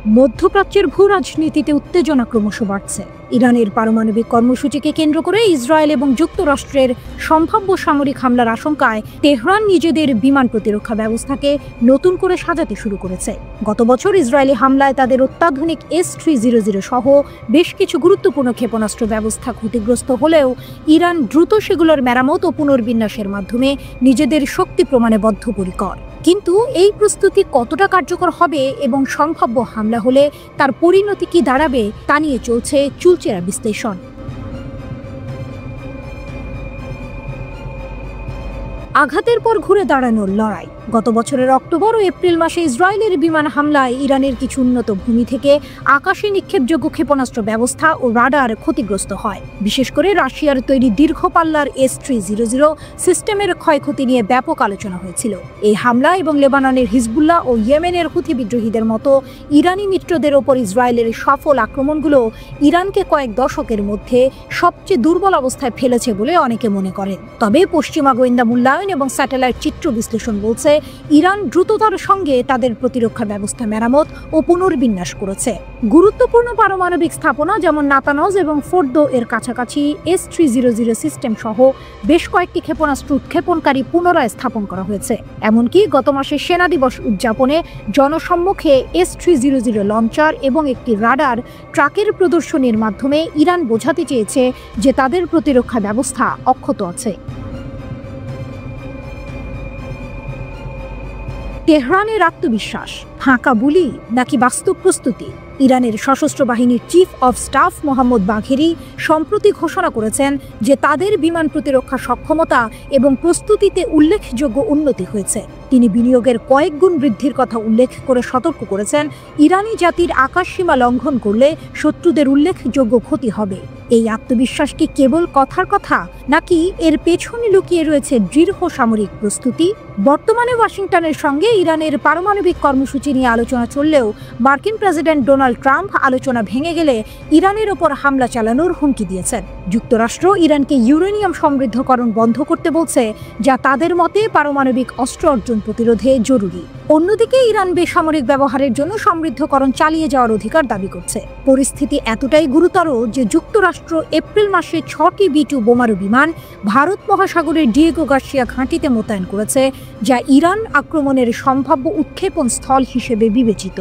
মধ্যপ্রাচ্যের ভূ রাজনীতিতে উত্তেজনা ক্রমশ বাড়ছে। ইরানের পারমাণবিক কর্মসূচিকে কেন্দ্র করে ইসরায়েল এবং যুক্তরাষ্ট্রের সম্ভাব্য সামরিক হামলার আশঙ্কায় তেহরান নিজেদের বিমান প্রতিরক্ষা ব্যবস্থাকে নতুন করে সাজাতে শুরু করেছে। গত বছর ইসরায়েলি হামলায় তাদের অত্যাধুনিক S-300 সহ বেশ কিছু গুরুত্বপূর্ণ ক্ষেপণাস্ত্র ব্যবস্থা ক্ষতিগ্রস্ত হলেও ইরান দ্রুত সেগুলোর মেরামত ও পুনর্বিন্যাসের মাধ্যমে নিজেদের শক্তি প্রমাণে বদ্ধপরিকর। কিন্তু এই প্রস্তুতি কতটা কার্যকর হবে এবং সম্ভাব্য হামলা হলে তার পরিণতি কি দাঁড়াবে তা নিয়ে চলছে চুলচেরা বিশ্লেষণ। আঘাতের পর ঘুরে দাঁড়ানোর লড়াই। গত বছরের অক্টোবর ও এপ্রিল মাসে ইসরায়েলের বিমান হামলায় ইরানের কিছু উন্নত ভূমি থেকে আকাশে নিক্ষেপযোগ্য ক্ষেপণাস্ত্র ব্যবস্থা ও রাডার ক্ষতিগ্রস্ত হয়। বিশেষ করে রাশিয়ার তৈরি দীর্ঘ পাল্লার S-300 সিস্টেমের ক্ষয়ক্ষতি নিয়ে ব্যাপক আলোচনা হয়েছিল। এই হামলা এবং লেবাননের হিজবুল্লাহ ও ইয়েমেনের হুথি বিদ্রোহীদের মতো ইরানি মিত্রদের ওপর ইসরায়েলের সফল আক্রমণগুলো ইরানকে কয়েক দশকের মধ্যে সবচেয়ে দুর্বল অবস্থায় ফেলেছে বলে অনেকে মনে করেন। তবে পশ্চিমা গোয়েন্দা মূল্যায়ন এবং স্যাটেলাইট চিত্র বিশ্লেষণ বলছে ইরান দ্রুততার সঙ্গে তাদের প্রতিরক্ষা ব্যবস্থা মেরামত ও পুনর্বিন্যাস করেছে। গুরুত্বপূর্ণ পারমাণবিক স্থাপনা যেমন নাতানজ এবং ফোর্দো এর কাছাকাছি S-300 সিস্টেম সহ বেশ কয়েকটি ক্ষেপণাস্ত্র উৎক্ষেপণকারী পুনরায় স্থাপন করা হয়েছে। এমনকি গত মাসে সেনা দিবস উদযাপনে জনসম্মুখে S-300 লঞ্চার এবং একটি রাডার ট্রাকের প্রদর্শনীর মাধ্যমে ইরান বোঝাতে চেয়েছে যে তাদের প্রতিরক্ষা ব্যবস্থা অক্ষত আছে। তেহরানের আত্মবিশ্বাস ফাঁকা বুলি নাকি বাস্তব প্রস্তুতি? ইরানের সশস্ত্র বাহিনীর চিফ অব স্টাফ মোহাম্মদ বাঘেরি সম্প্রতি ঘোষণা করেছেন যে তাদের বিমান প্রতিরক্ষা সক্ষমতা এবং প্রস্তুতিতে উল্লেখযোগ্য উন্নতি হয়েছে। তিনি বিনিয়োগের কয়েক গুণ বৃদ্ধির কথা উল্লেখ করে সতর্ক করেছেন, ইরানি জাতির আকাশসীমা লঙ্ঘন করলে শত্রুদের উল্লেখযোগ্য ক্ষতি হবে। এই আত্মবিশ্বাস কি কেবল কথার কথা, নাকি এর পেছনে লুকিয়ে রয়েছে দৃঢ় সামরিক প্রস্তুতি? বর্তমানে ওয়াশিংটনের সঙ্গে ইরানের পারমাণবিক কর্মসূচি নিয়ে আলোচনা চললেও মার্কিন প্রেসিডেন্ট ডোনাল্ড ট্রাম্প আলোচনা ভেঙে গেলে ইরানের ওপর হামলা চালানোর হুমকি দিয়েছেন। যুক্তরাষ্ট্র ইরানকে ইউরেনিয়াম সমৃদ্ধকরণ বন্ধ করতে বলছে, যা তাদের মতে পারমাণবিক অস্ত্র অর্জন প্রতিরোধে জরুরি। অন্যদিকে ইরান বেসামরিক ব্যবহারের জন্য সমৃদ্ধকরণ চালিয়ে যাওয়ার অধিকার দাবি করছে। পরিস্থিতি এতটাই গুরুতর যে যুক্তরাষ্ট্র এপ্রিল মাসে 6টি B-2 বোমারু বিমান ভারত মহাসাগরের ডিয়েগো গার্সিয়া ঘাঁটিতে মোতায়েন করেছে, যা ইরান আক্রমণের সম্ভাব্য উৎক্ষেপণ স্থল হিসেবে বিবেচিত।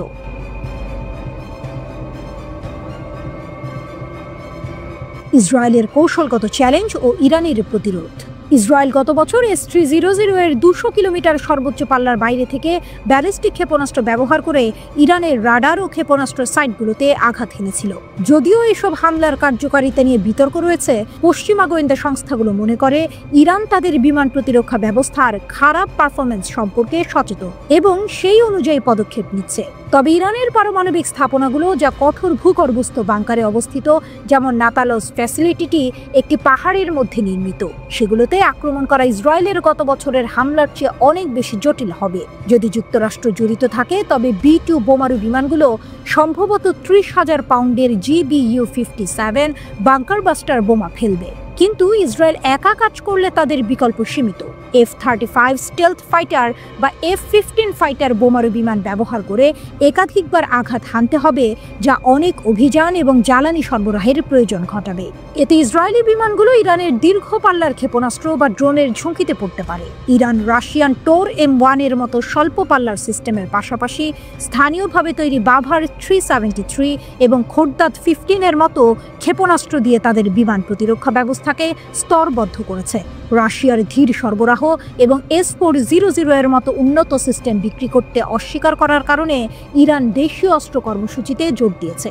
ইসরায়েলের কৌশলগত চ্যালেঞ্জ ও ইরানের প্রতিরোধ। ইসরায়েল গত বছর S-300 এর 200 কিলোমিটার সর্বোচ্চ পাল্লার বাইরে থেকে ব্যালিস্টিক ক্ষেপণাস্ত্র ব্যবহার করে ইরানের রাডার ও ক্ষেপণাস্ত্র সাইটগুলোতে আঘাত হেনেছিল। যদিও এসব হামলার কার্যকারিতা নিয়ে বিতর্ক রয়েছে, পশ্চিমা গোয়েন্দা সংস্থাগুলো মনে করে ইরান তাদের বিমান প্রতিরক্ষা ব্যবস্থার খারাপ পারফরমেন্স সম্পর্কে সচেতন এবং সেই অনুযায়ী পদক্ষেপ নিচ্ছে। তবে ইরানের পারমাণবিক স্থাপনাগুলো, যা কঠোর ভূগর্ভস্থ বাংকারে অবস্থিত, যেমন নাতালস ফ্যাসিলিটিটি একটি পাহাড়ের মধ্যে নির্মিত, সেগুলোতে আক্রমণ করা ইসরায়েলের গত বছরের হামলার চেয়ে অনেক বেশি জটিল হবে। যদি যুক্তরাষ্ট্র জড়িত থাকে তবে B-2 বোমারু বিমানগুলো সম্ভবত 30,000 পাউন্ডের GBU-57 বাংকার বাস্টার বোমা ফেলবে। কিন্তু ইসরায়েল একা কাজ করলে তাদের বিকল্প সীমিত। F-35 স্টেলথ ফাইটার বা F-15 ফাইটার বোমারু বিমান ব্যবহার করে একাধিকবার আঘাত হানতে হবে, যা অনেক অভিযান এবং জ্বালানি সরবরাহের প্রয়োজন ঘটাবে। এতে ইসরায়েলি বিমানগুলো ইরানের দীর্ঘ পাল্লার ক্ষেপণাস্ত্র বা ড্রোনের ঝুঁকিতে পড়তে পারে। ইরান রাশিয়ান টোর M1 এর মতো স্বল্প পাল্লার সিস্টেমের পাশাপাশি স্থানীয়ভাবে তৈরি বাভার 373 এবং খোরদাদ 15 এর মতো ক্ষেপণাস্ত্র দিয়ে তাদের বিমান প্রতিরক্ষা ব্যবস্থাকে স্তরবদ্ধ করেছে। রাশিয়ার ধীর সরবরাহ এবং S-400 এর মতো উন্নত সিস্টেম বিক্রি করতে অস্বীকার করার কারণে ইরান দেশীয় অস্ত্র কর্মসূচিতে জোর দিয়েছে।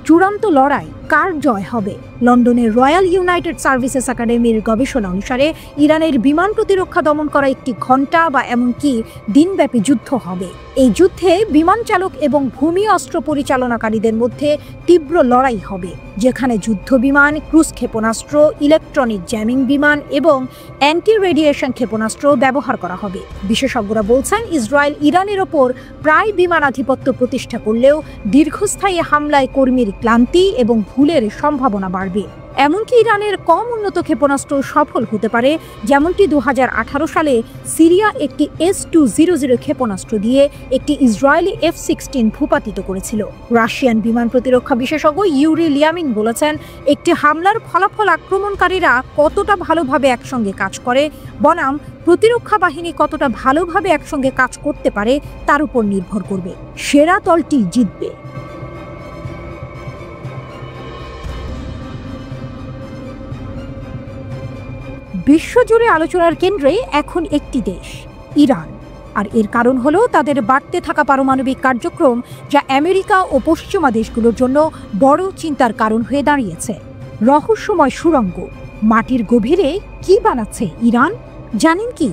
চূড়ান্ত লড়াই কার জয় হবে? লন্ডনের রয়্যাল ইউনাইটেড সার্ভিসেস একাডেমির গবেষণা অনুসারে ইরানের বিমান প্রতিরক্ষা দমন করা একটি ঘণ্টা বা এমনকি দিনব্যাপী যুদ্ধ হবে। এই যুদ্ধে বিমান চালক এবং ভূমি অস্ত্র পরিচালনাকারীদের মধ্যে তীব্র লড়াই হবে, যেখানে যুদ্ধ বিমান, ক্রুজ ক্ষেপণাস্ত্র, ইলেকট্রনিক জ্যামিং বিমান এবং অ্যান্টি রেডিয়েশন ক্ষেপণাস্ত্র ব্যবহার করা হবে। বিশেষজ্ঞরা বলছেন, ইসরায়েল ইরানের ওপর প্রায় বিমানাধিপত্য প্রতিষ্ঠা করলেও দীর্ঘস্থায়ী হামলায় কর্মীর ক্লান্তি এবং ভুলের সম্ভাবনা বাড়বে। এমনকি ইরানের কম উন্নত ক্ষেপণাস্ত্র সফল হতে পারে, যেমনটি 2018 সালে সিরিয়া একটি S-200 ক্ষেপণাস্ত্র দিয়ে একটি ইসরায়েলি F-16 ভূপাতিত করেছিল। রাশিয়ান বিমান প্রতিরক্ষা বিশেষজ্ঞ ইউরি লিয়ামিন বলেছেন, একটি হামলার ফলাফল আক্রমণকারীরা কতটা ভালোভাবে একসঙ্গে কাজ করে বনাম প্রতিরক্ষা বাহিনী কতটা ভালোভাবে একসঙ্গে কাজ করতে পারে তার উপর নির্ভর করবে। সেরা দলটি জিতবে। বিশ্বজুড়ে আলোচনার কেন্দ্রে এখন একটি দেশ, ইরান। আর এর কারণ হলো তাদের বাড়তে থাকা পারমাণবিক কার্যক্রম, যা আমেরিকা ও পশ্চিমা দেশগুলোর জন্য বড় চিন্তার কারণ হয়ে দাঁড়িয়েছে। রহস্যময় সুড়ঙ্গ, মাটির গভীরে কি বানাচ্ছে ইরান? জানেন কি,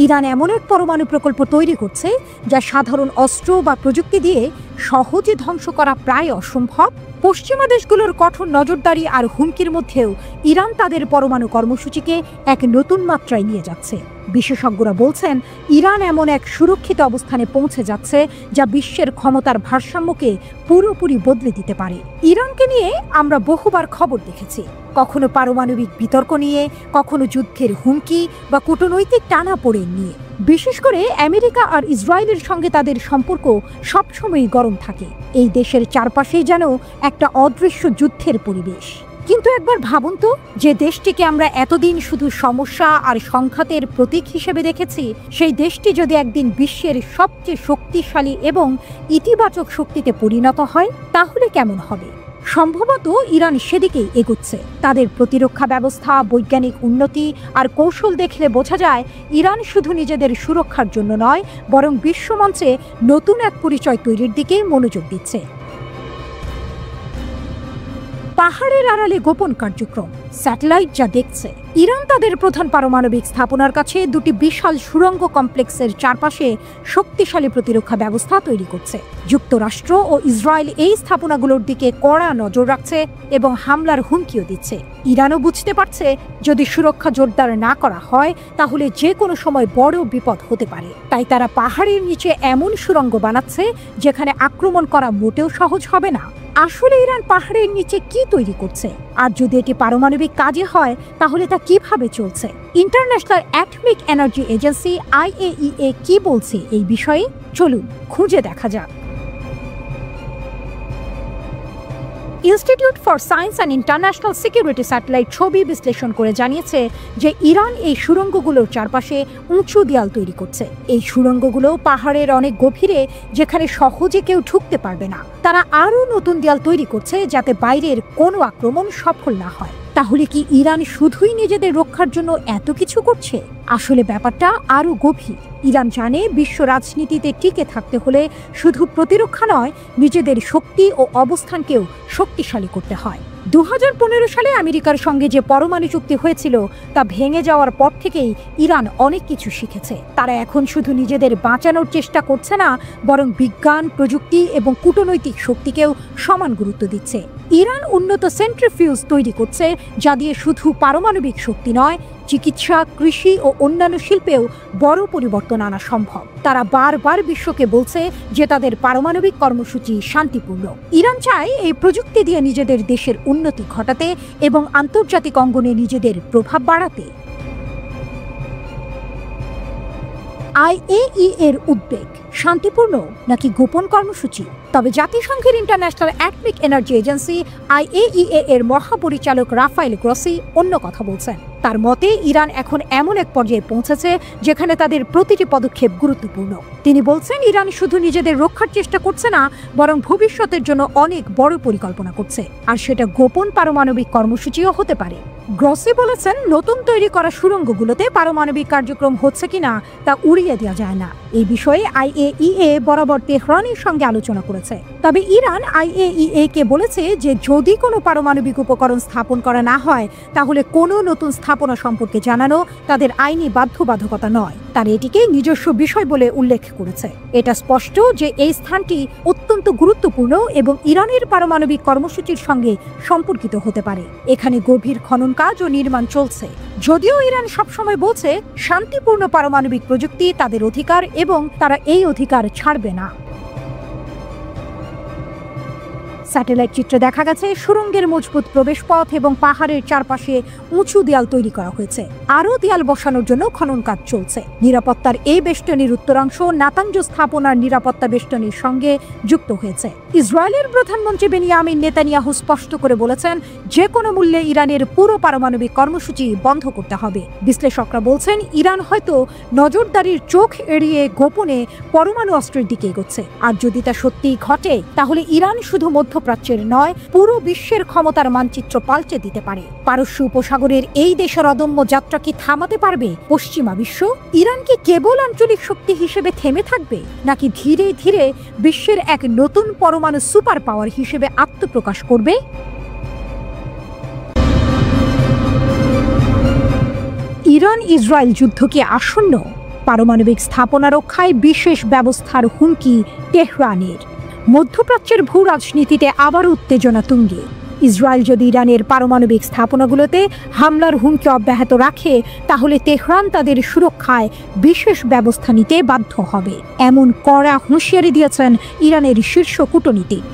ইরান এমন এক পরমাণু প্রকল্প তৈরি করছে যা সাধারণ অস্ত্র বা প্রযুক্তি দিয়ে সহজে ধ্বংস করা প্রায় অসম্ভব। পশ্চিমা দেশগুলোর কঠোর নজরদারি আর হুমকির মধ্যেও ইরান তাদের পরমাণু কর্মসূচিকে এক নতুন মাত্রায় নিয়ে যাচ্ছে। বিশেষজ্ঞরা বলছেন, ইরান এমন এক সুরক্ষিত অবস্থানে পৌঁছে যাচ্ছে যা বিশ্বের ক্ষমতার ভারসাম্যকে পুরোপুরি বদলে দিতে পারে। ইরানকে নিয়ে আমরা বহুবার খবর দেখেছি, কখনো পারমাণবিক বিতর্ক নিয়ে, কখনো যুদ্ধের হুমকি বা কূটনৈতিক টানাপোড়েন নিয়ে। বিশেষ করে আমেরিকা আর ইসরায়েলের সঙ্গে তাদের সম্পর্ক সবসময়ই গরম থাকে। এই দেশের চারপাশেই যেন একটা অদৃশ্য যুদ্ধের পরিবেশ। কিন্তু একবার ভাবুন তো, যে দেশটিকে আমরা এতদিন শুধু সমস্যা আর সংঘাতের প্রতীক হিসেবে দেখেছি, সেই দেশটি যদি একদিন বিশ্বের সবচেয়ে শক্তিশালী এবং ইতিবাচক শক্তিতে পরিণত হয়, তাহলে কেমন হবে? সম্ভবত ইরান সেদিকেই এগোচ্ছে। তাদের প্রতিরক্ষা ব্যবস্থা, বৈজ্ঞানিক উন্নতি আর কৌশল দেখলে বোঝা যায়, ইরান শুধু নিজেদের সুরক্ষার জন্য নয়, বরং বিশ্বমঞ্চে নতুন এক পরিচয় তৈরির দিকে মনোযোগ দিচ্ছে। পাহাড়ের আড়ালে গোপন কার্যক্রম, স্যাটেলাইট যা দেখছে। ইরান তাদের প্রধান পারমাণবিক স্থাপনার কাছে দুটি বিশাল সুড়ঙ্গ কমপ্লেক্সের চারপাশে শক্তিশালী প্রতিরক্ষা ব্যবস্থা তৈরি করছে। যুক্তরাষ্ট্র ও ইসরায়েল এই স্থাপনাগুলোর দিকে কড়া নজর রাখছে এবং হামলার হুমকিও দিচ্ছে। ইরানও বুঝতে পারছে, যদি সুরক্ষা জোরদার না করা হয় তাহলে যে কোনো সময় বড় বিপদ হতে পারে। তাই তারা পাহাড়ের নিচে এমন সুড়ঙ্গ বানাচ্ছে যেখানে আক্রমণ করা মোটেও সহজ হবে না। আসলে ইরান পাহাড়ের নিচে কি তৈরি করছে, আর যদি এটি পারমাণবিক কাজে হয় তাহলে তা কিভাবে চলছে? International atomic energy agency IAEA কি বলছে এই বিষয়ে, চলুন খুঁজে দেখা যাক। Institute for science and international security satellite ছবি বিশ্লেষণ করে জানিয়েছে যে ইরান এই সুড়ঙ্গগুলোর চারপাশে উঁচু দেয়াল তৈরি করছে। এই সুড়ঙ্গগুলো পাহাড়ের অনেক গভীরে, যেখানে সহজে কেউ ঢুকতে পারবে না। তারা আরও নতুন দেয়াল তৈরি করছে যাতে বাইরের কোনো আক্রমণ সফল না হয়। তাহলে কি ইরান শুধুই নিজেদের রক্ষার জন্য এত কিছু করছে? আসলে ব্যাপারটা আরও গভীর। ইরান জানে, বিশ্ব রাজনীতিতে টিকে থাকতে হলে শুধু প্রতিরক্ষা নয়, নিজেদের শক্তি ও অবস্থানকেও শক্তিশালী করতে হয়। 2015 সালে আমেরিকার সঙ্গে যে পরমাণু চুক্তি হয়েছিল তা ভেঙে যাওয়ার পর থেকেই ইরান অনেক কিছু শিখেছে। তারা এখন শুধু নিজেদের বাঁচানোর চেষ্টা করছে না, বরং বিজ্ঞান, প্রযুক্তি এবং কূটনৈতিক শক্তিকেও সমান গুরুত্ব দিচ্ছে। ইরান উন্নত সেন্ট্রিফিউজ তৈরি করছে, যা দিয়ে শুধু পারমাণবিক শক্তি নয়, চিকিৎসা, কৃষি ও অন্যান্য শিল্পেও বড় পরিবর্তন আনা সম্ভব। তারা বারবার বিশ্বকে বলছে যে তাদের পারমাণবিক কর্মসূচি শান্তিপূর্ণ। ইরান চায় এই প্রযুক্তি দিয়ে নিজেদের দেশের উন্নতি ঘটাতে এবং আন্তর্জাতিক অঙ্গনে নিজেদের প্রভাব বাড়াতে। IAEA এর উদ্বেগ শান্তিপূর্ণ নাকি গোপন কর্মসূচি? তবে জাতিসংঘের international atomic energy agency IAEA এর মহাপরিচালক রাফায়েল গ্রসি অন্য কথা বলছেন। তার মতে, ইরান এখন এমন এক পর্যায়ে পৌঁছেছে যেখানে তাদের প্রতিটি পদক্ষেপ গুরুত্বপূর্ণ। তিনি বলছেন, ইরান শুধু নিজেদের রক্ষার চেষ্টা করছে না, বরং ভবিষ্যতের জন্য অনেক বড় পরিকল্পনা করছে, আর সেটা গোপন পারমাণবিক কর্মসূচিও হতে পারে। গ্রসি বলেছেন, নতুন তৈরি করা সুড়ঙ্গগুলোতে পারমাণবিক কার্যক্রম হচ্ছে কিনা তা উড়িয়ে দেওয়া যায় না। এই বিষয়ে IAEA বরাবর তেহরানের সঙ্গে আলোচনা করেছে। তবে ইরান IAEA কে বলেছে যে যদি কোনো পারমাণবিক উপকরণ স্থাপন করা না হয়, তাহলে কোনো নতুন স্থাপনা সম্পর্কে জানানো তাদের আইনি বাধ্যবাধকতা নয়। তারা এটিকে নিজস্ব বিষয় বলে উল্লেখ করেছে। এটা স্পষ্ট যে এই স্থানটি অত্যন্ত গুরুত্বপূর্ণ এবং ইরানের পারমাণবিক কর্মসূচির সঙ্গে সম্পর্কিত হতে পারে। এখানে গভীর খনন কাজ ও নির্মাণ চলছে। যদিও ইরান সবসময় বলছে শান্তিপূর্ণ পারমাণবিক প্রযুক্তি তাদের অধিকার এবং তারা এই অধিকার ছাড়বে না। স্যাটেলাইট চিত্রে দেখা গেছে সুড়ঙ্গের মজবুত প্রবেশপথ এবং পাহাড়ের চারপাশে উঁচু দেয়াল তৈরি করা হয়েছে। আরও দেয়াল বসানোর জন্য খনন কাজ চলছে। নিরাপত্তার এই বেষ্টনীর উত্তরাংশ নাতাঞ্জ স্থাপনার নিরাপত্তা বেষ্টনীর সঙ্গে যুক্ত হয়েছে। ইসরায়েলের প্রধানমন্ত্রী বেনিয়ামিন নেতানিয়াহু স্পষ্ট করে বলেছেন, যে কোনো মূল্যে ইরানের পুরো পারমাণবিক কর্মসূচি বন্ধ করতে হবে। বিশ্লেষকরা বলছেন, ইরান হয়তো নজরদারির চোখ এড়িয়ে গোপনে পরমাণু অস্ত্রের দিকে এগোচ্ছে। আর যদি তা সত্যিই ঘটে, তাহলে ইরান শুধু মধ্যপ্রাচ্যের নয়, পুরো বিশ্বের ক্ষমতার মানচিত্র পাল্টে দিতে পারে। পারস্য উপসাগরের এই দেশের অদম্য যাত্রা কি থামাতে পারবে পশ্চিমা বিশ্ব? ইরান কি কেবল আঞ্চলিক শক্তি হিসেবে থেমে থাকবে, নাকি ধীরে ধীরে বিশ্বের এক নতুন পরমাণু সুপার পাওয়ার হিসেবে আত্মপ্রকাশ করবে? ইরান ইসরায়েল যুদ্ধ কি আসন্ন? পারমাণবিক স্থাপনা রক্ষায় বিশেষ ব্যবস্থার হুমকি তেহরানের। মধ্যপ্রাচ্যের ভূ রাজনীতিতে আবার উত্তেজনা তুঙ্গে। ইসরায়েল যদি ইরানের পারমাণবিক স্থাপনাগুলোতে হামলার হুমকি অব্যাহত রাখে, তাহলে তেহরান তাদের সুরক্ষায় বিশেষ ব্যবস্থা নিতে বাধ্য হবে, এমন কড়া হুঁশিয়ারি দিয়েছেন ইরানের শীর্ষ কূটনীতিক।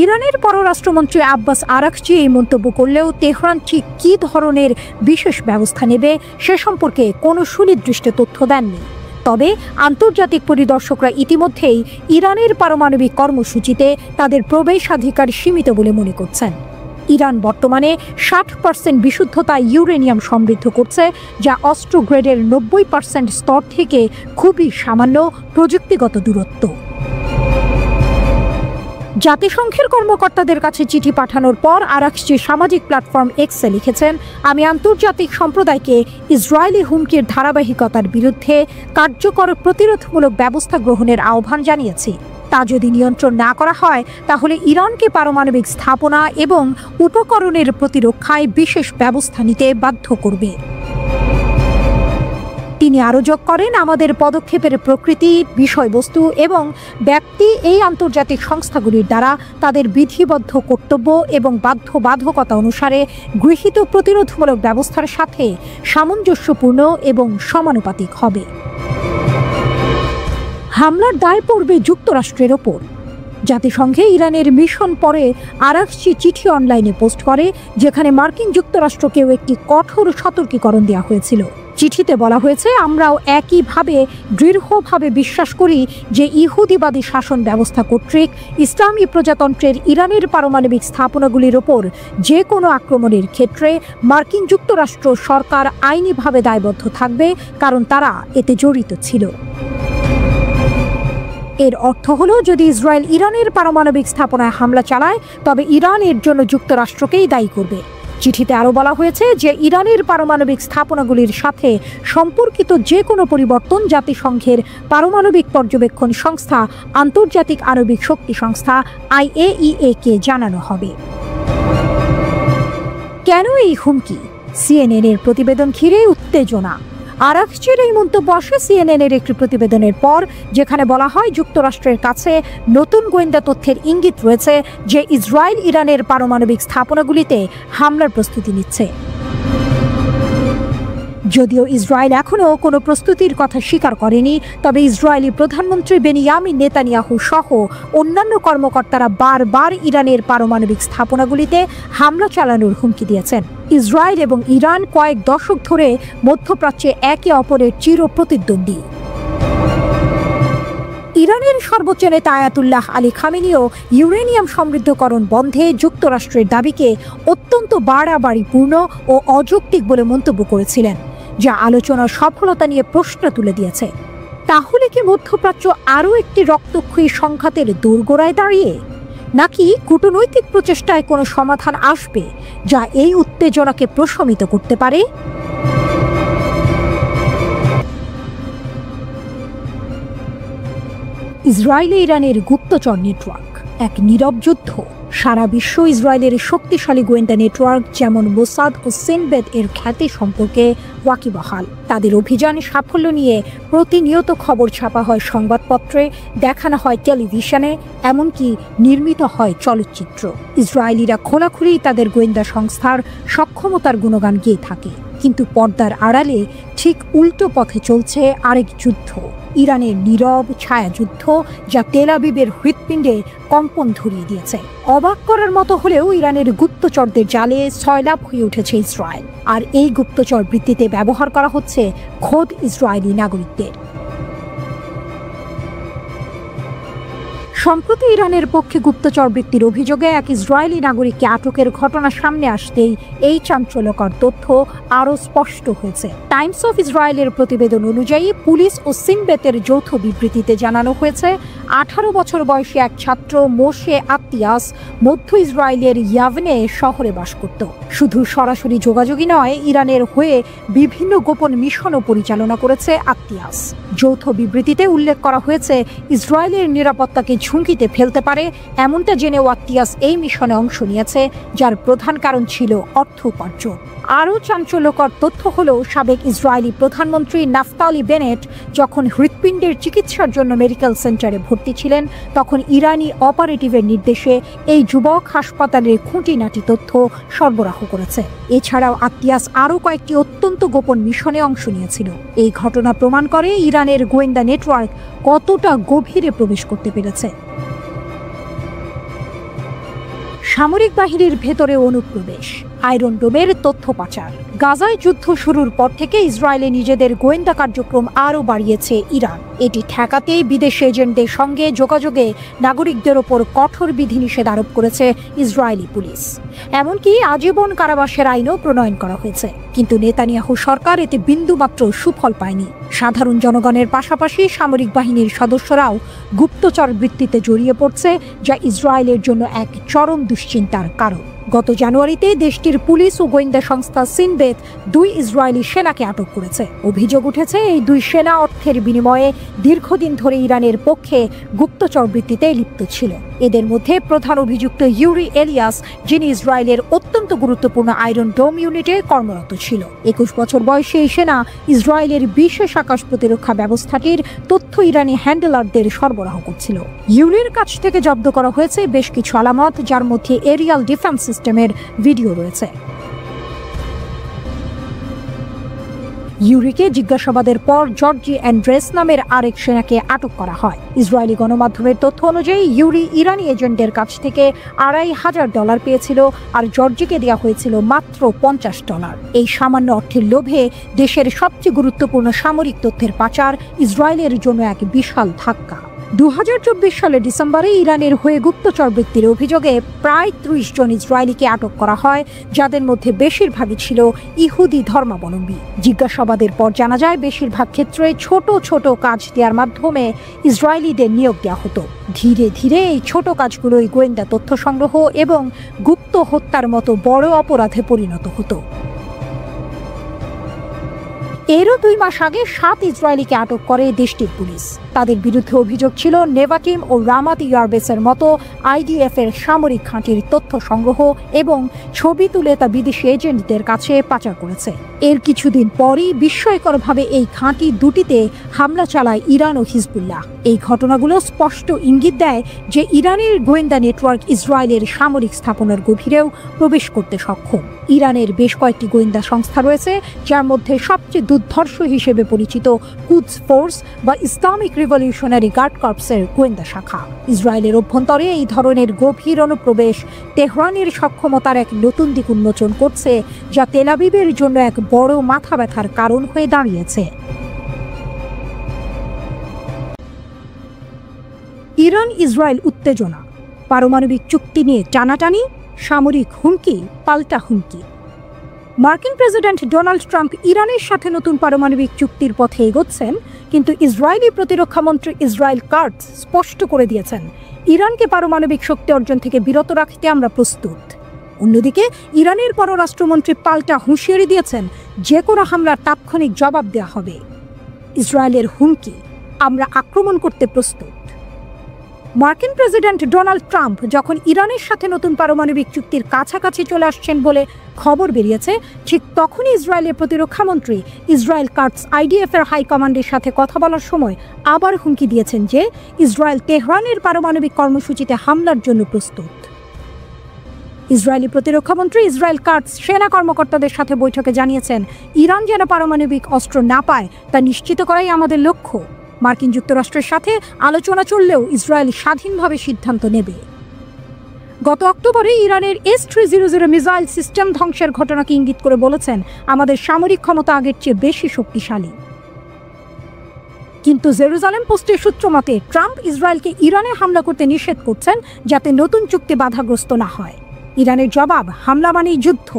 ইরানের পররাষ্ট্রমন্ত্রী আব্বাস আরাকচি এই মন্তব্য করলেও তেহরান ঠিক কী ধরনের বিশেষ ব্যবস্থা নেবে সে সম্পর্কে কোনো সুনির্দিষ্ট তথ্য দেননি। তবে আন্তর্জাতিক পরিদর্শকরা ইতিমধ্যেই ইরানের পারমাণবিক কর্মসূচিতে তাদের প্রবেশাধিকার সীমিত বলে মনে করছেন। ইরান বর্তমানে 60% বিশুদ্ধতা ইউরেনিয়াম সমৃদ্ধ করছে, যা অস্ত্র গ্রেডের 90% স্তর থেকে খুবই সামান্য প্রযুক্তিগত দূরত্ব। জাতিসংঘের কর্মকর্তাদের কাছে চিঠি পাঠানোর পর আরাকচি সামাজিক প্ল্যাটফর্ম এক্সে লিখেছেন, আমি আন্তর্জাতিক সম্প্রদায়কে ইসরায়েলি হুমকির ধারাবাহিকতার বিরুদ্ধে কার্যকর প্রতিরোধমূলক ব্যবস্থা গ্রহণের আহ্বান জানিয়েছি। তা যদি নিয়ন্ত্রণ না করা হয়, তাহলে ইরানকে পারমাণবিক স্থাপনা এবং উপকরণের প্রতিরক্ষায় বিশেষ ব্যবস্থা নিতে বাধ্য করবে। তিনি আরও যোগ করেন, আমাদের পদক্ষেপের প্রকৃতি, বিষয়বস্তু এবং ব্যক্তি এই আন্তর্জাতিক সংস্থাগুলির দ্বারা তাদের বিধিবদ্ধ কর্তব্য এবং বাধ্যবাধকতা অনুসারে গৃহীত প্রতিরোধমূলক ব্যবস্থার সাথে সামঞ্জস্যপূর্ণ এবং সমানুপাতিক হবে। হামলার দায় পড়বে যুক্তরাষ্ট্রের ওপর। জাতিসংঘে ইরানের মিশন পরে আরাকচি চিঠি অনলাইনে পোস্ট করে, যেখানে মার্কিন যুক্তরাষ্ট্রকেও একটি কঠোর সতর্কীকরণ দেওয়া হয়েছিল। চিঠিতে বলা হয়েছে, আমরাও একইভাবে দৃঢ়ভাবে বিশ্বাস করি যে ইহুদিবাদী শাসন ব্যবস্থা কর্তৃক ইসলামী প্রজাতন্ত্রের ইরানের পারমাণবিক স্থাপনাগুলির ওপর যে কোনো আক্রমণের ক্ষেত্রে মার্কিন যুক্তরাষ্ট্র সরকার আইনিভাবে দায়বদ্ধ থাকবে, কারণ তারা এতে জড়িত ছিল। এর অর্থ হলো, যদি ইসরায়েল ইরানের পারমাণবিক স্থাপনায় হামলা চালায়, তবে ইরান এর জন্য যুক্তরাষ্ট্রকেই দায়ী করবে। চিঠিতে আরও বলা হয়েছে যে ইরানের পারমাণবিক স্থাপনাগুলির সাথে সম্পর্কিত যে কোনো পরিবর্তন জাতিসংঘের পারমাণবিক পর্যবেক্ষণ সংস্থা আন্তর্জাতিক আণবিক শক্তি সংস্থা IAEA কে জানানো হবে। কেন এই হুমকি? CNN এর প্রতিবেদন ঘিরে উত্তেজনা। আরাকচির এই মন্তব্য আসে CNN এর একটি প্রতিবেদনের পর, যেখানে বলা হয় যুক্তরাষ্ট্রের কাছে নতুন গোয়েন্দা তথ্যের ইঙ্গিত রয়েছে যে ইসরায়েল ইরানের পারমাণবিক স্থাপনাগুলিতে হামলার প্রস্তুতি নিচ্ছে। যদিও ইসরায়েল এখনও কোনো প্রস্তুতির কথা স্বীকার করেনি, তবে ইসরায়েলি প্রধানমন্ত্রী বেনিয়ামিন নেতানিয়াহু সহ অন্যান্য কর্মকর্তারা বারবার ইরানের পারমাণবিক স্থাপনাগুলিতে হামলা চালানোর হুমকি দিয়েছেন। ইসরায়েল এবং ইরান কয়েক দশক ধরে মধ্যপ্রাচ্যে একে অপরের চির প্রতিদ্বন্দ্বী। ইরানের সর্বোচ্চ নেতা আয়াতুল্লাহ আলী খামেনিও ইউরেনিয়াম সমৃদ্ধকরণ বন্ধে যুক্তরাষ্ট্রের দাবিকে অত্যন্ত বাড়াবাড়িপূর্ণ ও অযৌক্তিক বলে মন্তব্য করেছিলেন, যা আলোচনার সফলতা নিয়ে প্রশ্ন তুলে দিয়েছে। তাহলে কি মধ্যপ্রাচ্য আরও একটি রক্তক্ষয়ী সংঘাতের দোরগোড়ায় দাঁড়িয়ে, নাকি কূটনৈতিক প্রচেষ্টায় কোনো সমাধান আসবে যা এই উত্তেজনাকে প্রশমিত করতে পারে? ইসরায়েলে ইরানের গুপ্তচর নেটওয়ার্ক এক নীরব যুদ্ধ। সারা বিশ্ব ইসরায়েলের শক্তিশালী গোয়েন্দা নেটওয়ার্ক যেমন মোসাদ ও সিনবেদ এর খ্যাতি সম্পর্কে ওয়াকিবহাল। তাদের অভিযান সাফল্য নিয়ে প্রতিনিয়ত খবর ছাপা হয় সংবাদপত্রে, দেখানো হয় টেলিভিশনে, এমনকি নির্মিত হয় চলচ্চিত্র। ইসরায়েলিরা খোলাখুলি তাদের গোয়েন্দা সংস্থার সক্ষমতার গুণগান গেয়ে থাকে। কিন্তু পর্দার আড়ালে ঠিক উল্টো পথে চলছে আরেক যুদ্ধ, ইরানের নীরব ছায়াযুদ্ধ, যা তেল আবিবের হৃৎপিণ্ডে কম্পন ধরিয়ে দিয়েছে। অবাক করার মতো হলেও ইরানের গুপ্তচরদের জালে সয়লাব হয়ে উঠেছে ইসরায়েল, আর এই গুপ্তচর বৃত্তিতে ব্যবহার করা হচ্ছে খোদ ইসরায়েলি নাগরিকদের। সম্প্রতি ইরানের পক্ষে গুপ্তচর বৃত্তির অভিযোগে এক ইসরায়েলি নাগরিককে আটকের ঘটনা সামনে আসতেই এই চাঞ্চল্যকর তথ্য আরও স্পষ্ট হয়েছে। টাইমস অফ ইসরায়েলের প্রতিবেদন অনুযায়ী পুলিশ ও সিনবেতের যৌথ বিবৃতিতে জানানো হয়েছে 18 বছর বয়সী এক ছাত্র মোশে আত্তিয়াস মধ্য ইসরায়েলের ইয়াভনে শহরে বাস করত। শুধু সরাসরি যোগাযোগই নয়, ইরানের হয়ে বিভিন্ন গোপন মিশনও পরিচালনা করেছে আত্তিয়াস। যৌথ বিবৃতিতে উল্লেখ করা হয়েছে ইসরায়েলের নিরাপত্তাকে ঝুঁকিতে ফেলতে পারে এমনটা জেনেও আত্তিয়াস এই মিশনে অংশ নিয়েছে, যার প্রধান কারণ ছিল অর্থ উপার্জন। আরও চাঞ্চল্যকর তথ্য হল, সাবেক ইসরায়েলি প্রধানমন্ত্রী নাফতালি বেনেট যখন হৃৎপিণ্ডের চিকিৎসার জন্য মেডিকেল সেন্টারে ভর্তি ছিলেন, তখন ইরানি অপারেটিভের নির্দেশে এই যুবক হাসপাতালের খুঁটিনাটি তথ্য সরবরাহ করেছে। এছাড়াও আত্তিয়াস আরও কয়েকটি অত্যন্ত গোপন মিশনে অংশ নিয়েছিল। এই ঘটনা প্রমাণ করে ইরানের গোয়েন্দা নেটওয়ার্ক কতটা গভীরে প্রবেশ করতে পেরেছে। সামরিক বাহিনীর ভেতরে অনুপ্রবেশ, আয়রন ডোমের তথ্য পাচার। গাজায় যুদ্ধ শুরুর পর থেকে ইসরায়েলে নিজেদের গোয়েন্দা কার্যক্রম আরও বাড়িয়েছে ইরান। এটি ঠেকাতেই বিদেশি এজেন্টদের সঙ্গে যোগাযোগে নাগরিকদের ওপর কঠোর বিধিনিষেধ আরোপ করেছে ইসরায়েলি পুলিশ। এমনকি আজীবন কারাবাসের আইনও প্রণয়ন করা হয়েছে। কিন্তু নেতানিয়াহু সরকার এতে বিন্দুমাত্র সুফল পায়নি। সাধারণ জনগণের পাশাপাশি সামরিক বাহিনীর সদস্যরাও গুপ্তচর বৃত্তিতে জড়িয়ে পড়ছে, যা ইসরায়েলের জন্য এক চরম দুশ্চিন্তার কারণ। গত জানুয়ারিতে দেশটির পুলিশ ও গোয়েন্দা সংস্থা সিনবেত 2 ইসরায়েলি সেনাকে আটক করেছে। অভিযোগ উঠেছে এই 2 সেনা অর্থের বিনিময়ে দীর্ঘদিন ধরে ইরানের পক্ষে গুপ্তচর বৃত্তিতে লিপ্ত ছিল। এদের মধ্যে প্রধান অভিযুক্ত ইউরি এলিয়াস, যিনি ইসরায়েলের অত্যন্ত গুরুত্বপূর্ণ আয়রন ডোম ইউনিটে কর্মরত ছিল। 21 বছর বয়সী এই সেনা ইসরায়েলের বিশেষ আকাশ প্রতিরক্ষা ব্যবস্থাটির তথ্য ইরানি হ্যান্ডলারদের সরবরাহ করছিল। ইউরির কাছ থেকে জব্দ করা হয়েছে বেশ কিছু আলামত, যার মধ্যে এরিয়াল ডিফেন্স সিস্টেমের ভিডিও রয়েছে। ইউরিকে জিজ্ঞাসাবাদের পর জর্জি অ্যান্ড্রেস নামের আরেক সেনাকে আটক করা হয়। ইসরায়েলি গণমাধ্যমের তথ্য অনুযায়ী ইউরি ইরানি এজেন্টদের কাছ থেকে $2,500 পেয়েছিল, আর জর্জিকে দেওয়া হয়েছিল মাত্র $50। এই সামান্য অর্থের লোভে দেশের সবচেয়ে গুরুত্বপূর্ণ সামরিক তথ্যের পাচার ইসরায়েলের জন্য এক বিশাল ধাক্কা। 2024 সালের ডিসেম্বরে ইরানের হয়ে গুপ্তচর বৃত্তির অভিযোগে প্রায় 30 জন ইসরায়েলিকে আটক করা হয়, যাদের মধ্যে বেশিরভাগই ছিল ইহুদি ধর্মাবলম্বী। জিজ্ঞাসাবাদের পর জানা যায়, বেশিরভাগ ক্ষেত্রে ছোট ছোট কাজ দেওয়ার মাধ্যমে ইসরায়েলিদের নিয়োগ দেওয়া হতো। ধীরে ধীরে এই ছোট কাজগুলোই গোয়েন্দা তথ্য সংগ্রহ এবং গুপ্ত হত্যার মতো বড় অপরাধে পরিণত হতো। এরও 2 মাস আগে 7 ইসরায়েলিকে আটক করে দেশটির পুলিশ। তাদের বিরুদ্ধে অভিযোগ ছিল নেভাটিম ও রামাত ইয়ারবেসের মতো আইডিএফ-এর সামরিক ঘাঁটির তথ্য সংগ্রহ এবং ছবি তুলে তা বিদেশি এজেন্টদের কাছে পাচার করেছে। এর কিছুদিন পরই বিস্ময়করভাবে এই ঘাঁটি দুটিতে হামলা চালায় ইরান ও হিজবুল্লাহ। এই ঘটনাগুলো স্পষ্ট ইঙ্গিত দেয় যে ইরানের গোয়েন্দা নেটওয়ার্ক ইসরায়েলের সামরিক স্থাপনার গভীরেও প্রবেশ করতে সক্ষম। ইরানের বেশ কয়েকটি গোয়েন্দা সংস্থা রয়েছে, যার মধ্যে সবচেয়ে দুর্ধর্ষ হিসেবে পরিচিত কুদস ফোর্স বা ইসলামিক রিভলিউশনারি গার্ড কর্পসের গোয়েন্দা শাখা। ইসরায়েলের অভ্যন্তরে এই ধরনের গভীর অনুপ্রবেশ তেহরানের সক্ষমতার এক নতুন দিক উন্মোচন করছে, যা তেল আবিবের জন্য এক বড় মাথা ব্যথার কারণ হয়ে দাঁড়িয়েছে। ইরান ইসরায়েল উত্তেজনা, পারমাণবিক চুক্তি নিয়ে টানাটানি, সামরিক হুমকি পাল্টা হুমকি। মার্কিন প্রেসিডেন্ট ডোনাল্ড ট্রাম্প ইরানের সাথে নতুন পারমাণবিক চুক্তির পথে এগোচ্ছেন, কিন্তু ইসরায়েলি প্রতিরক্ষা মন্ত্রী ইসরায়েল কাটজ স্পষ্ট করে দিয়েছেন, ইরানকে পারমাণবিক শক্তি অর্জন থেকে বিরত রাখতে আমরা প্রস্তুত। অন্যদিকে ইরানের পররাষ্ট্রমন্ত্রী পাল্টা হুঁশিয়ারি দিয়েছেন, যে কোনো হামলার তাৎক্ষণিক জবাব দেওয়া হবে। ইসরায়েলের হুমকি, আমরা আক্রমণ করতে প্রস্তুত। মার্কিন প্রেসিডেন্ট ডোনাল্ড ট্রাম্প যখন ইরানের সাথে নতুন পারমাণবিক চুক্তির কাছাকাছি চলে আসছেন বলে খবর বেরিয়েছে, ঠিক তখনই ইসরায়েলের প্রতিরক্ষামন্ত্রী ইসরায়েল কাটজ আইডিএফ-এর হাইকমান্ডের সাথে কথা বলার সময় আবার হুমকি দিয়েছেন যে ইসরায়েল তেহরানের পারমাণবিক কর্মসূচিতে হামলার জন্য প্রস্তুত। ইসরায়েলি প্রতিরক্ষামন্ত্রী ইসরায়েল কাটজ সেনা কর্মকর্তাদের সাথে বৈঠকে জানিয়েছেন, ইরান যেন পারমাণবিক অস্ত্র না পায় তা নিশ্চিত করাই আমাদের লক্ষ্য। মার্কিন যুক্তরাষ্ট্রের সাথে আলোচনা চললেও ইসরায়েল স্বাধীনভাবে সিদ্ধান্ত নেবে। গত অক্টোবরে ইরানের S-300 মিসাইল সিস্টেম ধ্বংসের ঘটনাকে ইঙ্গিত করে বলেছেন, আমাদের সামরিক ক্ষমতা আগের চেয়ে বেশি শক্তিশালী। কিন্তু জেরুজালেম পোস্টের সূত্র মতে ট্রাম্প ইসরায়েলকে ইরানে হামলা করতে নিষেধ করছেন, যাতে নতুন চুক্তি বাধাগ্রস্ত না হয়। ইরানের জবাব, হামলা মানেই যুদ্ধ।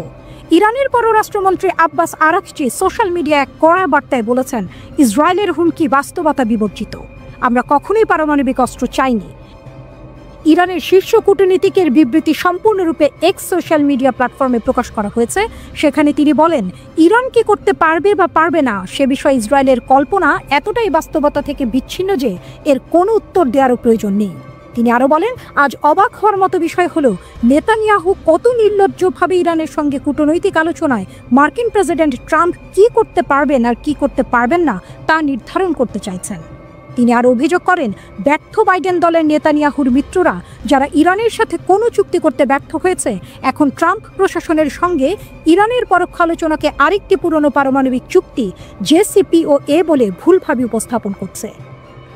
ইরানের পররাষ্ট্রমন্ত্রী আব্বাস আরাকচি সোশ্যাল মিডিয়ায় এক কড়া বার্তায় বলেছেন, ইসরায়েলের হুমকি বাস্তবতা বিবর্জিত। আমরা কখনোই পারমাণবিক অস্ত্র চাইনি। ইরানের শীর্ষ কূটনীতিকের বিবৃতি সম্পূর্ণরূপে এক্স সোশ্যাল মিডিয়া প্ল্যাটফর্মে প্রকাশ করা হয়েছে। সেখানে তিনি বলেন, ইরান কি করতে পারবে বা পারবে না সে বিষয়ে ইসরায়েলের কল্পনা এতটাই বাস্তবতা থেকে বিচ্ছিন্ন যে এর কোনো উত্তর দেওয়ারও প্রয়োজন নেই। তিনি আরও বলেন, আজ অবাক হওয়ার মতো বিষয় হলো নেতানিয়াহু কত নির্লজ্জভাবে ইরানের সঙ্গে কূটনৈতিক আলোচনায় মার্কিন প্রেসিডেন্ট ট্রাম্প কি করতে পারবেন আর কি করতে পারবেন না তা নির্ধারণ করতে চাইছেন। তিনি আরও অভিযোগ করেন, ব্যর্থ বাইডেন দলের নেতানিয়াহুর মিত্ররা যারা ইরানের সাথে কোনো চুক্তি করতে ব্যর্থ হয়েছে, এখন ট্রাম্প প্রশাসনের সঙ্গে ইরানের পরোক্ষ আলোচনাকে আরেকটি পুরনো পারমাণবিক চুক্তি JCPOA বলে ভুলভাবে উপস্থাপন করছে।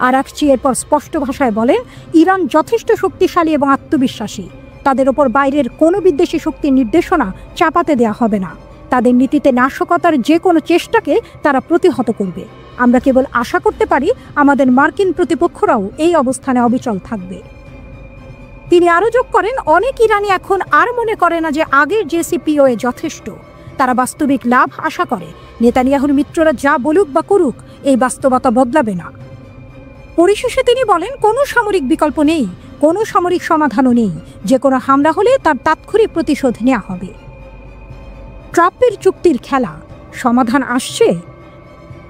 আরাকচি এরপর স্পষ্ট ভাষায় বলেন, ইরান যথেষ্ট শক্তিশালী এবং আত্মবিশ্বাসী। তাদের ওপর বাইরের কোনো বিদেশি শক্তির নির্দেশনা চাপাতে দেয়া হবে না। তাদের নীতিতে নাশকতার যে কোনো চেষ্টাকে তারা প্রতিহত করবে। আমরা কেবল আশা করতে পারি আমাদের মার্কিন প্রতিপক্ষরাও এই অবস্থানে অবিচল থাকবে। তিনি আরও যোগ করেন, অনেক ইরানি এখন আর মনে করে না যে আগের JCPOA যথেষ্ট। তারা বাস্তবিক লাভ আশা করে। নেতানিয়াহুর মিত্ররা যা বলুক বা করুক, এই বাস্তবতা বদলাবে না। পরিশেষে তিনি বলেন, কোনো সামরিক বিকল্প নেই, কোনো সামরিক সমাধানও নেই। যে কোনো হামলা হলে তার তাৎক্ষণিক প্রতিশোধ নেওয়া হবে। ট্রাম্পের চুক্তির খেলা, সমাধান আসছে।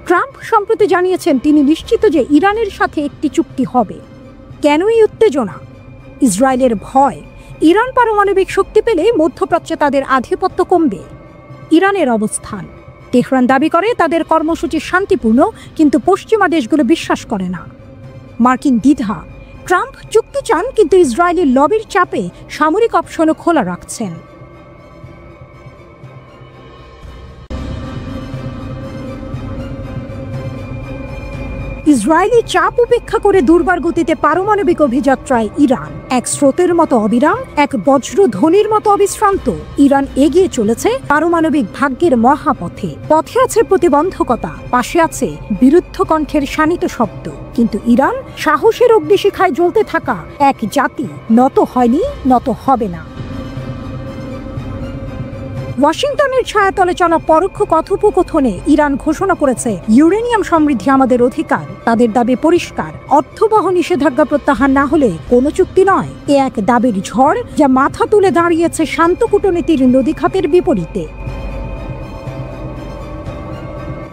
ট্রাম্প সম্প্রতি জানিয়েছেন তিনি নিশ্চিত যে ইরানের সাথে একটি চুক্তি হবে। কেন এই উত্তেজনা? ইসরায়েলের ভয়, ইরান পারমাণবিক শক্তি পেলে মধ্যপ্রাচ্যে তাদের আধিপত্য কমবে। ইরানের অবস্থান, তেহরান দাবি করে তাদের কর্মসূচি শান্তিপূর্ণ, কিন্তু পশ্চিমা দেশগুলো বিশ্বাস করে না। মার্কিন দ্বিধা, ট্রাম্প চুক্তি চান কিন্তু ইসরায়েলের লবির চাপে সামরিক অপশনও খোলা রাখছেন। ইসরায়েলি চাপ উপেক্ষা করে দুর্বার গতিতে পারমাণবিক অভিযাত্রায় ইরান, এক স্রোতের মতো অবিরাম, এক বজ্রধ্বনির মতো অবিশ্রান্ত। ইরান এগিয়ে চলেছে পারমাণবিক ভাগ্যের মহাপথে। পথে আছে প্রতিবন্ধকতা, পাশে আছে বিরুদ্ধ কণ্ঠের শানিত শব্দ, কিন্তু ইরান সাহসের অগ্নিশিখায় জ্বলতে থাকা এক জাতি, নত হয়নি, নত হবে না। ওয়াশিংটনের ছায়াতলে চলা পরোক্ষ কথোপকথনে ইরান ঘোষণা করেছে, ইউরেনিয়াম সমৃদ্ধি আমাদের অধিকার। তাদের দাবি পরিষ্কার, অর্থবহ নিষেধাজ্ঞা প্রত্যাহার না হলে কোনো চুক্তি নয়। এ এক দাবির ঝড় যা মাথা তুলে দাঁড়িয়েছে শান্ত কূটনীতির নদীখাতের বিপরীতে।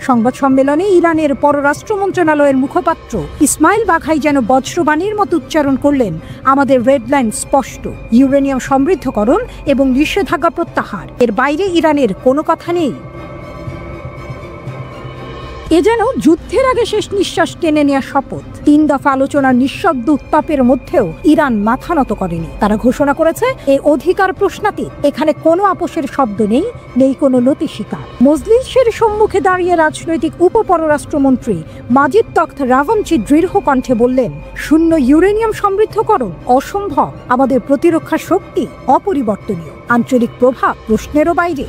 সংবাদ সম্মেলনে ইরানের পররাষ্ট্র মন্ত্রণালয়ের মুখপাত্র ইসমাইল বাঘাই যেন বজ্রবাণীর মতো উচ্চারণ করলেন, আমাদের রেড লাইন স্পষ্ট, ইউরেনিয়াম সমৃদ্ধকরণ এবং নিষেধাজ্ঞা প্রত্যাহার, এর বাইরে ইরানের কোনো কথা নেই। এ যেন যুদ্ধের আগে শেষ নিঃশ্বাস টেনে নেওয়া শপথ। 3 দফা আলোচনার নিঃশব্দ উত্তাপের মধ্যেও ইরান মাথা নত করেনি। তারা ঘোষণা করেছে, এই অধিকার প্রশ্নাতীত, এখানে কোনো আপোষের শব্দ নেই, নেই কোনো নতি স্বীকার। মজলিসের সম্মুখে দাঁড়িয়ে রাজনৈতিক উপপররাষ্ট্রমন্ত্রী মাজিদ তখত রাভানচি দৃঢ় কণ্ঠে বললেন, শূন্য ইউরেনিয়াম সমৃদ্ধকরণ অসম্ভব। আমাদের প্রতিরক্ষা শক্তি অপরিবর্তনীয়, আঞ্চলিক প্রভাব প্রশ্নেরও বাইরে।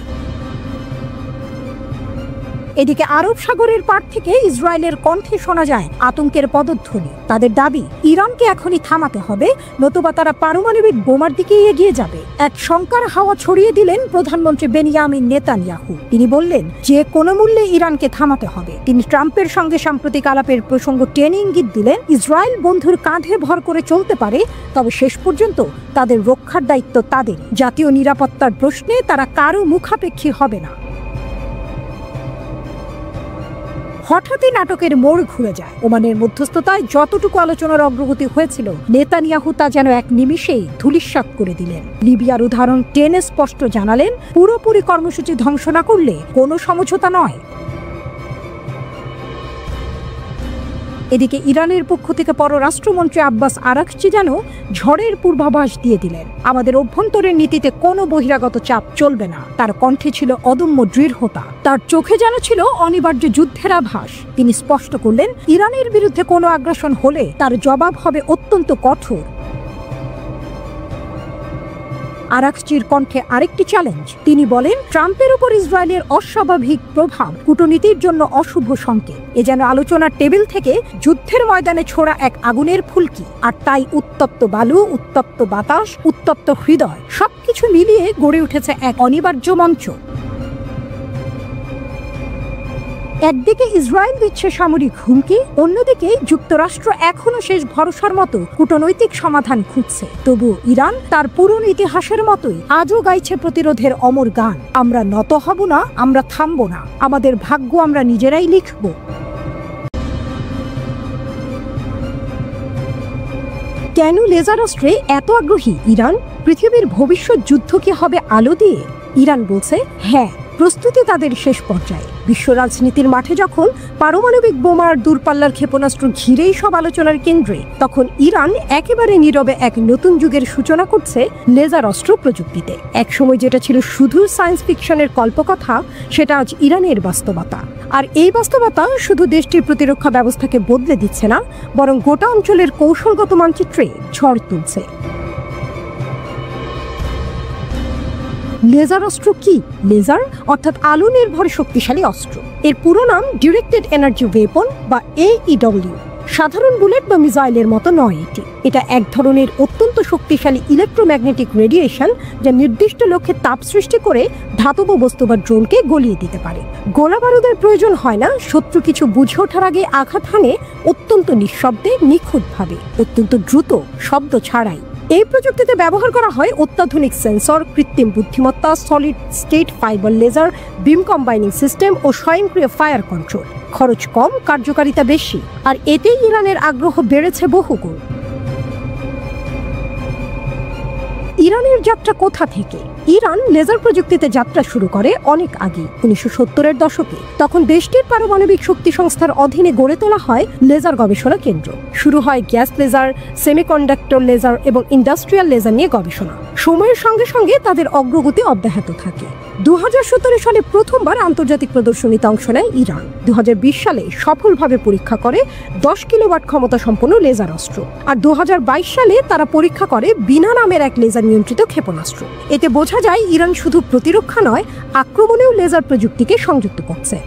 এদিকে আরব সাগরের পার থেকে ইসরায়েলের কণ্ঠে শোনা যায় আতঙ্কের পদধ্বনি। তাদের দাবি, ইরানকে এখনই থামাতে হবে, নতুবা তারা পারমাণবিক বোমার দিকে এগিয়ে যাবে। এক শঙ্কার হাওয়া ছড়িয়ে দিলেন প্রধানমন্ত্রী বেনিয়ামিন নেতানিয়াহু। তিনি বললেন, যে কোনো মূল্যে ইরানকে থামাতে হবে। তিনি ট্রাম্পের সঙ্গে সাম্প্রতিক আলাপের প্রসঙ্গ টেনে ইঙ্গিত দিলেন, ইসরায়েল বন্ধুর কাঁধে ভর করে চলতে পারে, তবে শেষ পর্যন্ত তাদের রক্ষার দায়িত্ব তাদের। জাতীয় নিরাপত্তার প্রশ্নে তারা কারো মুখাপেক্ষী হবে না। হঠাৎই নাটকের মোড় ঘুরে যায়। ওমানের মধ্যস্থতায় যতটুকু আলোচনার অগ্রগতি হয়েছিল, নেতানিয়াহু তা যেন এক নিমিষেই ধূলিসাৎ করে দিলেন। লিবিয়ার উদাহরণ টেনে স্পষ্ট জানালেন, পুরোপুরি কর্মসূচি ধ্বংস না করলে কোনো সমঝোতা নয়। এদিকে ইরানের পক্ষ থেকে পররাষ্ট্রমন্ত্রী আব্বাস আরাকচি যেন ঝড়ের পূর্বাভাস দিয়ে দিলেন। আমাদের অভ্যন্তরীণ নীতিতে কোনো বহিরাগত চাপ চলবে না। তার কণ্ঠে ছিল অদম্য দৃঢ়তা, তার চোখে যেন ছিল অনিবার্য যুদ্ধের আভাস। তিনি স্পষ্ট করলেন, ইরানের বিরুদ্ধে কোনো আগ্রাসন হলে তার জবাব হবে অত্যন্ত কঠোর। আরাকচির কণ্ঠে আরেকটি চ্যালেঞ্জ। তিনি বলেন, ট্রাম্পের উপর ইসরায়েলের অস্বাভাবিক প্রভাব কূটনীতির জন্য অশুভ সংকেত। এ যেন আলোচনার টেবিল থেকে যুদ্ধের ময়দানে ছোড়া এক আগুনের ফুলকি। আর তাই উত্তপ্ত বালু, উত্তপ্ত বাতাস, উত্তপ্ত হৃদয় সবকিছু মিলিয়ে গড়ে উঠেছে এক অনিবার্য মঞ্চ। একদিকে ইসরায়েল দিচ্ছে সামরিক হুমকি, অন্যদিকে যুক্তরাষ্ট্র এখনো শেষ ভরসার মতো কূটনৈতিক সমাধান খুঁজছে। তবু ইরান তার পুরনো ইতিহাসের মতোই আজও গাইছে প্রতিরোধের অমর গান। আমরা নত হব না, আমরা থামব না, আমাদের ভাগ্য আমরা নিজেরাই লিখব। কেন লেজার অস্ত্রে এত আগ্রহী ইরান? পৃথিবীর ভবিষ্যৎ যুদ্ধ কি হবে আলো দিয়ে? ইরান বলছে, হ্যাঁ, প্রস্তুতি তাদের শেষ পর্যায়ে। বিশ্ব রাজনীতির মাঠে যখন পারমাণবিক বোমার দূরপাল্লার ক্ষেপণাস্ত্র ঘিরেই সব আলোচনার কেন্দ্রে, তখন ইরান একেবারে নীরবে এক নতুন যুগের সূচনা করছে লেজার অস্ত্র প্রযুক্তিতে। একসময় যেটা ছিল শুধু সায়েন্স ফিকশনের কল্পকথা, সেটা আজ ইরানের বাস্তবতা। আর এই বাস্তবতা শুধু দেশটির প্রতিরক্ষা ব্যবস্থাকে বদলে দিচ্ছে না, বরং গোটা অঞ্চলের কৌশলগত মানচিত্রে ঝড় তুলছে। লেজার অস্ত্র কি? লেজার অর্থাৎ আলো নির্ভর শক্তিশালী অস্ত্র। এর পুরো নাম ডিরেক্টেড এনার্জি ওয়েপন বা AEW। সাধারণ বুলেট বা মিসাইলের মতো নয় এটি। এটা এক ধরনের অত্যন্ত শক্তিশালী ইলেকট্রোম্যাগনেটিক রেডিয়েশন, যা নির্দিষ্ট লক্ষ্যে তাপ সৃষ্টি করে ধাতব বস্তু বা ড্রোনকে গলিয়ে দিতে পারে। গোলা বারুদের প্রয়োজন হয় না, শত্রু কিছু বুঝে ওঠার আগে আঘাত হানে অত্যন্ত নিঃশব্দে, নিখুঁতভাবে, অত্যন্ত দ্রুত, শব্দ ছাড়াই। এই প্রযুক্তিতে ব্যবহার করা হয় অত্যাধুনিক সেন্সর, কৃত্রিম বুদ্ধিমত্তা, সলিড স্টেট ফাইবার লেজার, বিম কম্বাইনিং সিস্টেম ও স্বয়ংক্রিয় ফায়ার কন্ট্রোল। খরচ কম, কার্যকারিতা বেশি, আর এতেই ইরানের আগ্রহ বেড়েছে বহুগুণ। ইরানের যাত্রা কোথা থেকে? ইরান লেজার প্রযুক্তিতে যাত্রা শুরু করে অনেক আগে, 1970-এর দশকে। তখন দেশটির পারমাণবিক শক্তি সংস্থার অধীনে গড়ে তোলা হয় লেজার গবেষণা কেন্দ্র। শুরু হয় গ্যাস লেজার, সেমিকন্ডাক্টর লেজার এবং ইন্ডাস্ট্রিয়াল লেজার নিয়ে গবেষণা। সময়ের সঙ্গে সঙ্গে তাদের অগ্রগতি অব্যাহত থাকে। 2017 সালে প্রথমবার আন্তর্জাতিক প্রদর্শনীতে অংশ নেয় ইরান। 2020 সালে সফলভাবে পরীক্ষা করে 10 কিলোওয়াট ক্ষমতা সম্পন্ন লেজার অস্ত্র। আর 2022 সালে তারা পরীক্ষা করে বিনা নামের এক লেজার নিয়ন্ত্রিত ক্ষেপণাস্ত্র। এতে বোঝা যায় ইরান শুধু প্রতিরক্ষা নয়, আক্রমণেও লেজার প্রযুক্তিকে সংযুক্ত করছে।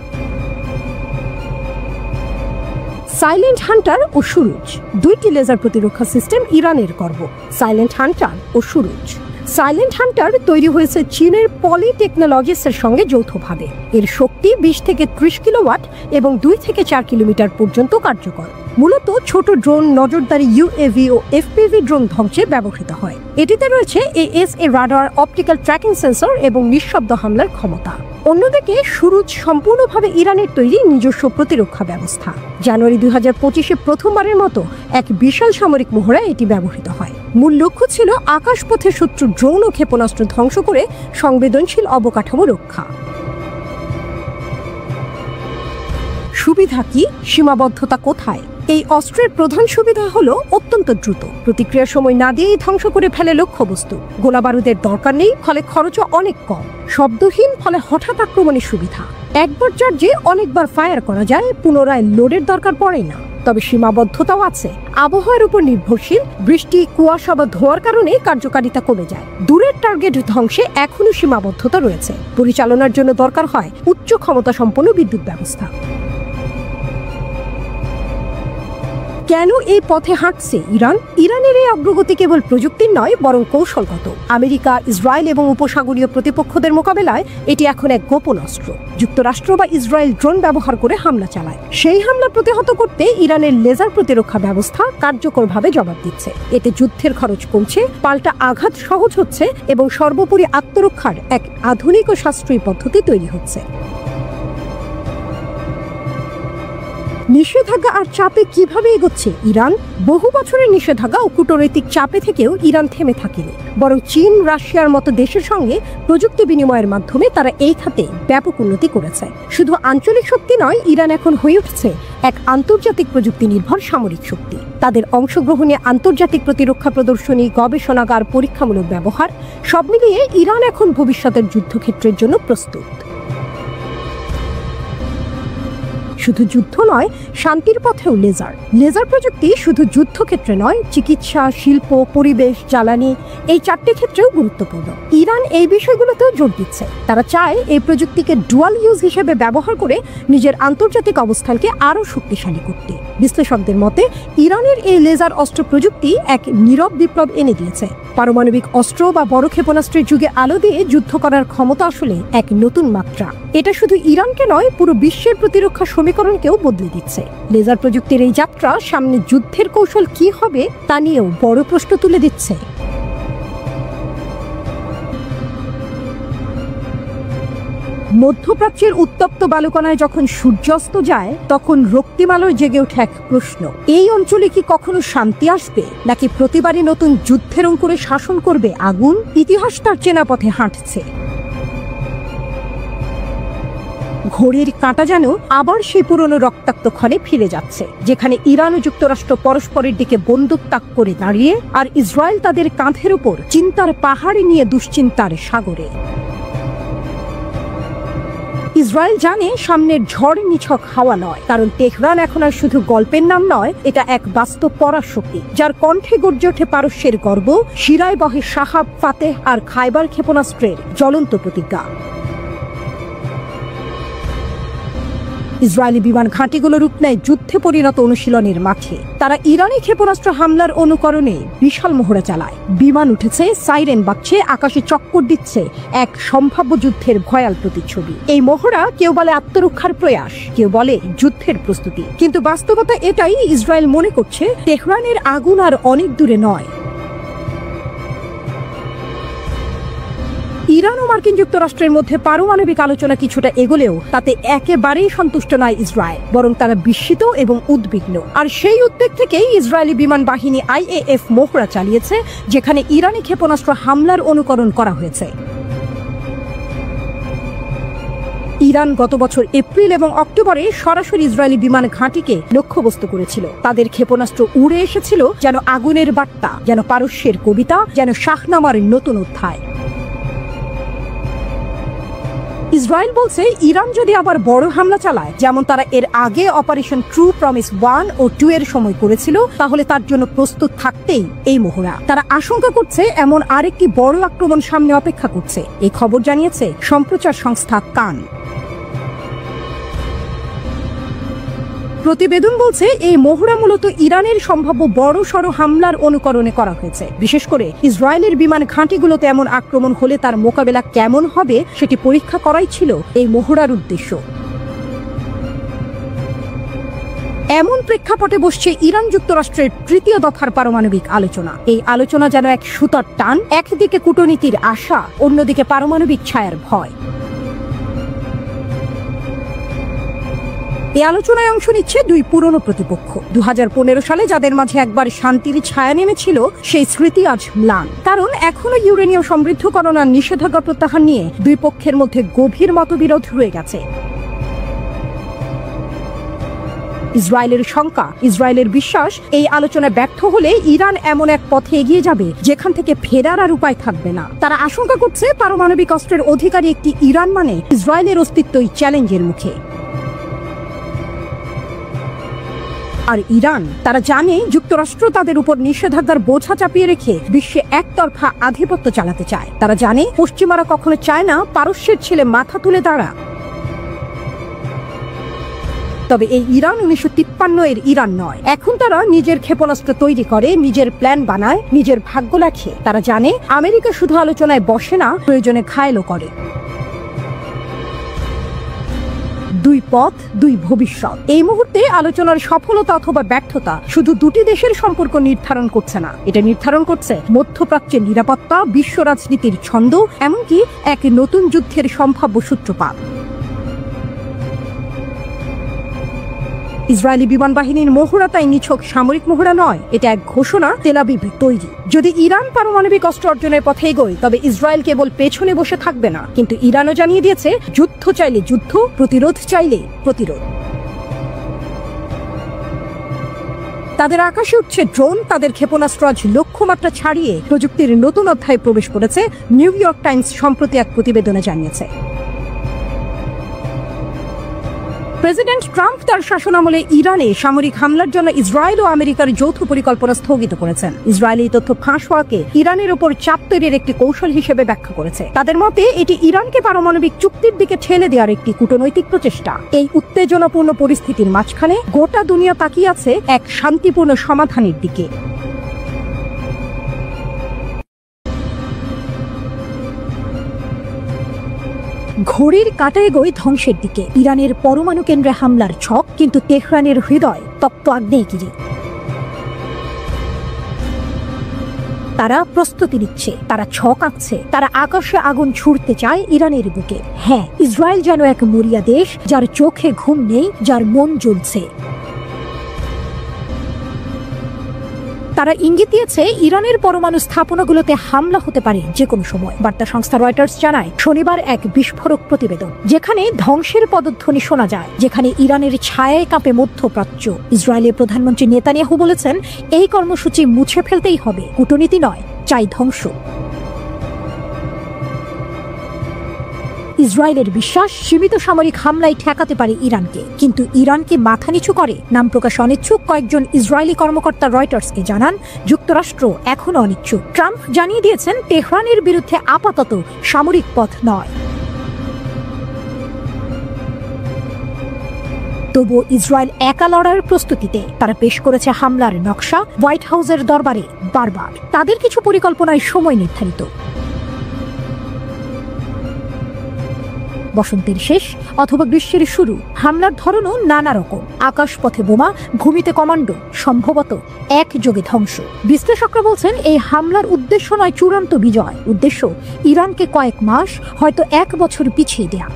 সাইলেন্ট হান্টার ও সুরুজ, দুইটি লেজার প্রতিরক্ষা সিস্টেম ইরানের গর্ব। সাইলেন্ট হান্টার ও সুরুজ। সাইলেন্ট হান্টার তৈরি হয়েছে চীনের পলি টেকনোলজিসের সঙ্গে যৌথভাবে। এর শক্তি 20 থেকে 30 কিলোওয়াট এবং 2 থেকে 4 কিলোমিটার পর্যন্ত কার্যকর। মূলত ছোট ড্রোন, নজরদারি UAV ও FPV ড্রোন ধ্বংসে ব্যবহৃত হয়। এটিতে রয়েছে AESA radar, optical tracking sensor এবং নিঃশব্দ হামলার ক্ষমতা। অন্যদিকে সুরুজ সম্পূর্ণভাবে ইরানের তৈরি নিজস্ব প্রতিরক্ষা ব্যবস্থা। জানুয়ারি 2025-এ প্রথমবারের মতো এক বিশাল সামরিক মহড়ায় এটি ব্যবহৃত হয়। মূল লক্ষ্য ছিল আকাশপথে শত্রু ড্রোন ও ক্ষেপণাস্ত্র ধ্বংস করে সংবেদনশীল অবকাঠামো রক্ষা। সুবিধা কি? সীমাবদ্ধতা কোথায়? এই অস্ত্রের প্রধান সুবিধা হলো অত্যন্ত দ্রুত প্রতিক্রিয়ার সময় না দিয়েই ধ্বংস করে ফেলে লক্ষ্যবস্তু। গোলা বারুদের দরকার নেই, ফলে খরচও অনেক কম। শব্দহীন, ফলে হঠাৎ আক্রমণের সুবিধা। একবার চার্জে অনেকবার ফায়ার করা যায়, পুনরায় লোডের দরকার পড়ে না। তবে সীমাবদ্ধতাও আছে। আবহাওয়ার উপর নির্ভরশীল, বৃষ্টি, কুয়াশা বা ধোঁয়ার কারণে কার্যকারিতা কমে যায়। দূরের টার্গেট ধ্বংসে এখনও সীমাবদ্ধতা রয়েছে। পরিচালনার জন্য দরকার হয় উচ্চ ক্ষমতা সম্পন্ন বিদ্যুৎ ব্যবস্থা। কেন এই পথে হাঁটছে ইরান? ইরানের এই অগ্রগতি কেবল প্রযুক্তির নয়, বরং কৌশলগত। আমেরিকা, ইসরায়েল এবং উপসাগরীয় প্রতিপক্ষদের মোকাবেলায় এটি এখন এক গোপন অস্ত্র। যুক্তরাষ্ট্র বা ইসরায়েল ড্রোন ব্যবহার করে হামলা চালায়। সেই হামলা প্রতিহত করতে ইরানের লেজার প্রতিরক্ষা ব্যবস্থা কার্যকরভাবে জবাব দিচ্ছে। এতে যুদ্ধের খরচ কমছে, পাল্টা আঘাত সহজ হচ্ছে এবং সর্বোপরি আত্মরক্ষার এক আধুনিক ও সাশ্রয়ী পদ্ধতি তৈরি হচ্ছে। নিষেধাজ্ঞা আর চাপে কিভাবে এগোচ্ছে ইরান? বহু বছরের নিষেধাজ্ঞা ও কূটনৈতিক চাপে থেকেও ইরান থেমে থাকেনি, বরং চীন, রাশিয়ার মতো দেশের সঙ্গে প্রযুক্তি বিনিময়ের মাধ্যমে তারা এই খাতে ব্যাপক উন্নতি করেছে। শুধু আঞ্চলিক শক্তি নয়, ইরান এখন হয়ে উঠছে এক আন্তর্জাতিক প্রযুক্তি নির্ভর সামরিক শক্তি। তাদের অংশগ্রহণে আন্তর্জাতিক প্রতিরক্ষা প্রদর্শনী, গবেষণাগার, পরীক্ষামূলক ব্যবহার সব মিলিয়ে ইরান এখন ভবিষ্যতের যুদ্ধক্ষেত্রের জন্য প্রস্তুত। শুধু যুদ্ধ নয়, শান্তির পথেও লেজার প্রযুক্তি শুধু যুদ্ধক্ষেত্রে নয়, চিকিৎসা, শিল্প, পরিবেশ, জ্বালানি এই 4টি ক্ষেত্রেও গুরুত্বপূর্ণ। ইরান এই বিষয়গুলোতেও জোর দিচ্ছে। তারা চায় এই প্রযুক্তিকে ডুয়াল ইউজ হিসেবে ব্যবহার করে নিজের আন্তর্জাতিক অবস্থানকে আরও শক্তিশালী করতে। বিশ্লেষকদের মতে ইরানের এই লেজার অস্ত্র প্রযুক্তি এক নীরব বিপ্লব এনে দিয়েছে। পারমাণবিক অস্ত্র বা বড় ক্ষেপণাস্ত্রের যুগে আলো দিয়ে যুদ্ধ করার ক্ষমতা আসলে এক নতুন মাত্রা। এটা শুধু ইরানকে নয়, পুরো বিশ্বের প্রতিরক্ষা সমীকরণকেও বদলে দিচ্ছে। লেজার প্রযুক্তির এই যাত্রা সামনে যুদ্ধের কৌশল কি হবে তা নিয়েও বড় প্রশ্ন তুলে দিচ্ছে। মধ্যপ্রাচ্যের উত্তপ্ত বালুকণায় যখন সূর্যাস্ত যায়, তখন রক্তিম আলোয় জেগে ওঠে এক প্রশ্ন: এই অঞ্চলে কি কখনো শান্তি আসবে, নাকি প্রতিবারই নতুন যুদ্ধের অঙ্কুরে শাসন করবে আগুন? ইতিহাস তার চেনা পথে হাঁটছে। ঘড়ির কাঁটা যেন আবার সেই পুরনো রক্তাক্ত ক্ষণে ফিরে যাচ্ছে, যেখানে ইরান ও যুক্তরাষ্ট্র পরস্পরের দিকে বন্দুক তাক করে দাঁড়িয়ে, আর ইসরায়েল তাদের কাঁধের উপর চিন্তার পাহাড়ে নিয়ে দুশ্চিন্তার সাগরে। ইসরায়েল জানে সামনের ঝড় নিছক হাওয়া নয়, কারণ তেহরান এখন আর শুধু গল্পের নাম নয়, এটা এক বাস্তব পরাশক্তি, যার কণ্ঠে গর্জে ওঠে পারস্যের গর্ব, শিরায় বহে শাহাব, ফাতেহ আর খাইবার ক্ষেপণাস্ত্রের জ্বলন্ত প্রতিজ্ঞা। ইসরায়েলি বিমান ঘাঁটিগুলো রূপ নেয় যুদ্ধে পরিণত অনুশীলনের মাঠে। তারা ইরানি ক্ষেপণাস্ত্র হামলার অনুকরণে বিশাল মহড়া চালায়। বিমান উঠেছে, সাইরেন বাজছে, আকাশে চক্কর দিচ্ছে এক সম্ভাব্য যুদ্ধের ভয়াল প্রতিচ্ছবি। এই মহড়া কেউ বলে আত্মরক্ষার প্রয়াস, কেউ বলে যুদ্ধের প্রস্তুতি, কিন্তু বাস্তবতা এটাই, ইসরায়েল মনে করছে তেহরানের আগুন আর অনেক দূরে নয়। ইরান ও মার্কিন যুক্তরাষ্ট্রের মধ্যে পারমাণবিক আলোচনা কিছুটা এগোলেও তাতে একেবারেই সন্তুষ্ট নয় ইসরায়েল, বরং তারা বিস্মিত এবং উদ্বিগ্ন। আর সেই উদ্বেগ থেকেই ইসরায়েলি বিমান বাহিনী IAF মহড়া চালিয়েছে, যেখানে ইরানি ক্ষেপণাস্ত্র হামলার অনুকরণ করা হয়েছে। ইরান গত বছর এপ্রিল এবং অক্টোবরে সরাসরি ইসরায়েলি বিমান ঘাঁটিকে লক্ষ্যবস্তু করেছিল। তাদের ক্ষেপণাস্ত্র উড়ে এসেছিল যেন আগুনের বার্তা, যেন পারস্যের কবিতা, যেন শাহনামার নতুন অধ্যায়। ইসরায়েল বলছে ইরান যদি আবার বড় হামলা চালায়, যেমন তারা এর আগে অপারেশন ট্রু প্রমিস 1 ও 2 এর সময় করেছিল, তাহলে তার জন্য প্রস্তুত থাকতেই এই মহড়া। তারা আশঙ্কা করছে এমন আরেকটি বড় আক্রমণ সামনে অপেক্ষা করছে। এই খবর জানিয়েছে সম্প্রচার সংস্থা কান। প্রতিবেদন বলছে এই মহড়া মূলত ইরানের সম্ভাব্য বড় সড় হামলার অনুকরণে করা হয়েছে। বিশেষ করে ইসরায়েলের বিমান ঘাঁটিগুলোতে এমন আক্রমণ হলে তার মোকাবেলা কেমন হবে সেটি পরীক্ষা করাই ছিল এই মহড়ার উদ্দেশ্য। এমন প্রেক্ষাপটে বসছে ইরান যুক্তরাষ্ট্রের তৃতীয় দফার পারমাণবিক আলোচনা। এই আলোচনা যেন এক সুতার টান, একদিকে কূটনীতির আশা, অন্যদিকে পারমাণবিক ছায়ার ভয়। এই আলোচনায় অংশ নিচ্ছে দুই পুরনো প্রতিপক্ষ। 2015 সালে যাদের মাঝে একবার শান্তির ছায়া নেমেছিল, সেই স্মৃতি আজ ম্লান। কারণ এখনো ইউরেনিয়াম সমৃদ্ধকরণ আর নিষেধাজ্ঞা প্রত্যাহার নিয়ে দুই পক্ষের মধ্যে গভীর মতবিরোধ রয়ে গেছে। ইসরায়েলের শঙ্কা, ইসরায়েলের বিশ্বাস, এই আলোচনায় ব্যর্থ হলে ইরান এমন এক পথে এগিয়ে যাবে যেখান থেকে ফেরার আর উপায় থাকবে না। তারা আশঙ্কা করছে পারমাণবিক অস্ত্রের অধিকারী একটি ইরান মানে ইসরায়েলের অস্তিত্বই চ্যালেঞ্জের মুখে। আর ইরান, তারা জানে যুক্তরাষ্ট্র তাদের উপর নিষেধাজ্ঞার বোঝা চাপিয়ে রেখে বিশ্বে একতরফা আধিপত্য চালাতে চায়। তারা জানে পশ্চিমারা কখনো চায় না পারস্যের ছেলে মাথা তুলে দাঁড়া। তবে এই ইরান 1953 এর ইরান নয়। এখন তারা নিজের ক্ষেপণাস্ত্র তৈরি করে, নিজের প্ল্যান বানায়, নিজের ভাগ্য লেখে। তারা জানে আমেরিকা শুধু আলোচনায় বসে না, প্রয়োজনে ঘায়েলও করে। দুই পথ, দুই ভবিষ্যৎ। এই মুহূর্তে আলোচনার সফলতা অথবা ব্যর্থতা শুধু দুটি দেশের সম্পর্ক নির্ধারণ করছে না, এটা নির্ধারণ করছে মধ্যপ্রাচ্যের নিরাপত্তা, বিশ্ব রাজনীতির ছন্দ, এমনকি এক নতুন যুদ্ধের সম্ভাব্য সূত্রপাত। ইসরায়েলি বিমান বাহিনীর মহড়া তাই নিছক সামরিক মহড়া নয়, এটা এক ঘোষণা তেল আবিবের তৈরি। যদি ইরান পারমাণবিক অস্ত্র অর্জনের পথে এগোয় তবে ইসরায়েল কেবল পেছনে বসে থাকবে না, কিন্তু ইরানও জানিয়ে দিয়েছে যুদ্ধ চাইলে যুদ্ধ, প্রতিরোধ চাইলে প্রতিরোধ। তাদের আকাশে উঠছে ড্রোন, তাদের ক্ষেপণাস্ত্র আজ লক্ষ্যমাত্রা ছাড়িয়ে প্রযুক্তির নতুন অধ্যায়ে প্রবেশ করেছে, নিউ ইয়র্ক টাইমস সম্প্রতি এক প্রতিবেদনে জানিয়েছে। প্রেসিডেন্ট ট্রাম্প তার শাসনামলে ইরানে সামরিক হামলার জন্য ইসরায়েল ও আমেরিকার যৌথ পরিকল্পনা স্থগিত করেছেন। ইসরায়েলি তথ্য ফাঁস হওয়াকে ইরানের ওপর চাপ তৈরির একটি কৌশল হিসেবে ব্যাখ্যা করেছে। তাদের মতে এটি ইরানকে পারমাণবিক চুক্তির দিকে ঠেলে দেওয়ার একটি কূটনৈতিক প্রচেষ্টা। এই উত্তেজনাপূর্ণ পরিস্থিতির মাঝখানে গোটা দুনিয়া তাকিয়ে আছে এক শান্তিপূর্ণ সমাধানের দিকে। ঘড়ির কাঁটা এগোয় ধ্বংসের দিকে। ইরানের পরমাণু কেন্দ্রে হামলার ছক, কিন্তু তেহরানের হৃদয় তপ্ত আগ্নেয়গিরি। তারা প্রস্তুতি নিচ্ছে, তারা ছক আঁকছে, তারা আকাশে আগুন ছুড়তে চায় ইরানের বুকে। হ্যাঁ, ইসরায়েল যেন এক মরিয়া দেশ, যার চোখে ঘুম নেই, যার মন জ্বলছে। তারা ইঙ্গিত দিয়েছে ইরানের পরমাণু স্থাপনাগুলোতে হামলা হতে পারে যে কোনো সময়। বার্তা সংস্থা রয়টার্স জানায় শনিবার এক বিস্ফোরক প্রতিবেদন, যেখানে ধ্বংসের পদধ্বনি শোনা যায়, যেখানে ইরানের ছায়ায় কাঁপে মধ্যপ্রাচ্য। ইসরায়েলের প্রধানমন্ত্রী নেতানিয়াহু বলেছেন এই কর্মসূচি মুছে ফেলতেই হবে, কূটনীতি নয়, চাই ধ্বংস। ইসরায়েলের বিশ্বাস সীমিত সামরিক হামলায় ঠেকাতে পারে ইরানকে, কিন্তু ইরানকে মাথা নিচু করে নাম প্রকাশ অনিচ্ছুক কয়েকজন ইসরায়েলি কর্মকর্তা রয়টার্সকে জানান যুক্তরাষ্ট্র এখনো অনিচ্ছুক। ট্রাম্প জানিয়ে দিয়েছেন তেহরানের বিরুদ্ধে আপাতত সামরিক পথ নয়। তবুও ইসরায়েল একা লড়ার প্রস্তুতিতে। তারা পেশ করেছে হামলার নকশা হোয়াইট হাউসের দরবারে বারবার। তাদের কিছু পরিকল্পনায় সময় নির্ধারিত। বসন্তের শেষ অথবা গ্রীষ্মের শুরু। হামলার ধরনও নানা রকম, আকাশপথে বোমা, ভূমিতে কমান্ডো, সম্ভবত একযোগে ধ্বংস। বিশ্লেষকরা বলছেন এই হামলার উদ্দেশ্য নয় চূড়ান্ত বিজয়, উদ্দেশ্য ইরানকে কয়েক মাস, হয়তো 1 বছর পিছিয়ে দেয়া।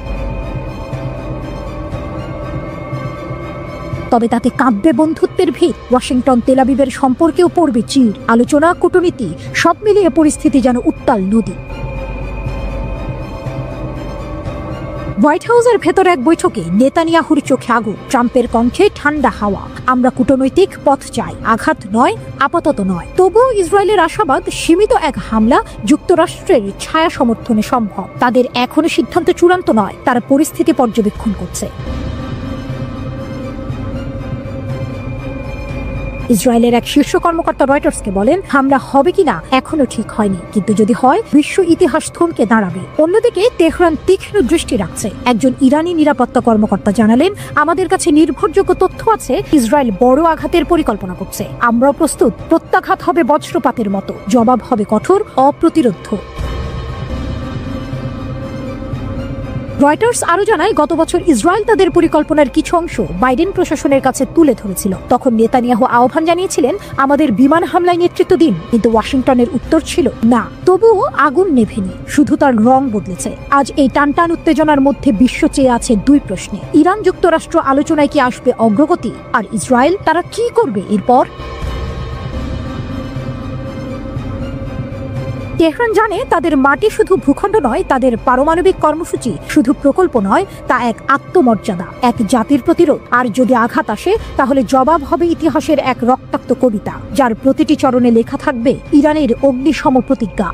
তবে তাতে কাঁপবে বন্ধুত্বের ভিত। ওয়াশিংটন তেল আবিবের সম্পর্কেও পড়বে চির। আলোচনা, কূটনীতি সব মিলিয়ে পরিস্থিতি যেন উত্তাল নদী। হোয়াইট হাউসের ভেতর এক বৈঠকে নেতানিয়াহুর চোখে আগুন, ট্রাম্পের কণ্ঠে ঠান্ডা হাওয়া। আমরা কূটনৈতিক পথ চাই, আঘাত নয়, আপাতত নয়। তবুও ইসরায়েলের আশাবাদ সীমিত এক হামলা যুক্তরাষ্ট্রের ছায়া সমর্থনে সম্ভব। তাদের এখনো সিদ্ধান্ত চূড়ান্ত নয়, তারা পরিস্থিতি পর্যবেক্ষণ করছে। ইসরায়েলের এক শীর্ষ কর্মকর্তা রয়টার্সকে বলেন হামলা হবে কিনা এখনো ঠিক হয়নি, কিন্তু যদি হয় বিশ্ব ইতিহাস থমকে দাঁড়াবে। অন্যদিকে তেহরান তীক্ষ্ণ দৃষ্টি রাখছে। একজন ইরানি নিরাপত্তা কর্মকর্তা জানালেন আমাদের কাছে নির্ভরযোগ্য তথ্য আছে, ইসরায়েল বড় আঘাতের পরিকল্পনা করছে। আমরাও প্রস্তুত। প্রত্যাঘাত হবে বজ্রপাতের মতো, জবাব হবে কঠোর, অপ্রতিরোধ্য। রয়টার্স আরো জানায় গত বছর ইসরায়েল তাদের পরিকল্পনার কিছু অংশ বাইডেন প্রশাসনের কাছে তুলে ধরেছিল। তখন নেতানিয়াহু আহ্বান জানিয়েছিলেন আমাদের বিমান হামলায় নেতৃত্ব দিন, কিন্তু ওয়াশিংটনের উত্তর ছিল না। তবুও আগুন নেভেনি, শুধু তার রং বদলেছে। আজ এই টানটান উত্তেজনার মধ্যে বিশ্ব চেয়ে আছে 2 প্রশ্নে। ইরান যুক্তরাষ্ট্র আলোচনায় কি আসবে অগ্রগতি, আর ইসরায়েল তারা কি করবে এরপর? তেহরান জানে তাদের মাটি শুধু ভূখণ্ড নয়, তাদের পারমাণবিক কর্মসূচি শুধু প্রকল্প নয়, তা এক আত্মমর্যাদা, এক জাতির প্রতিরোধ। আর যদি আঘাত আসে তাহলে জবাব হবে ইতিহাসের এক রক্তাক্ত কবিতা, যার প্রতিটি চরণে লেখা থাকবে ইরানের অগ্নিসম প্রতিজ্ঞা।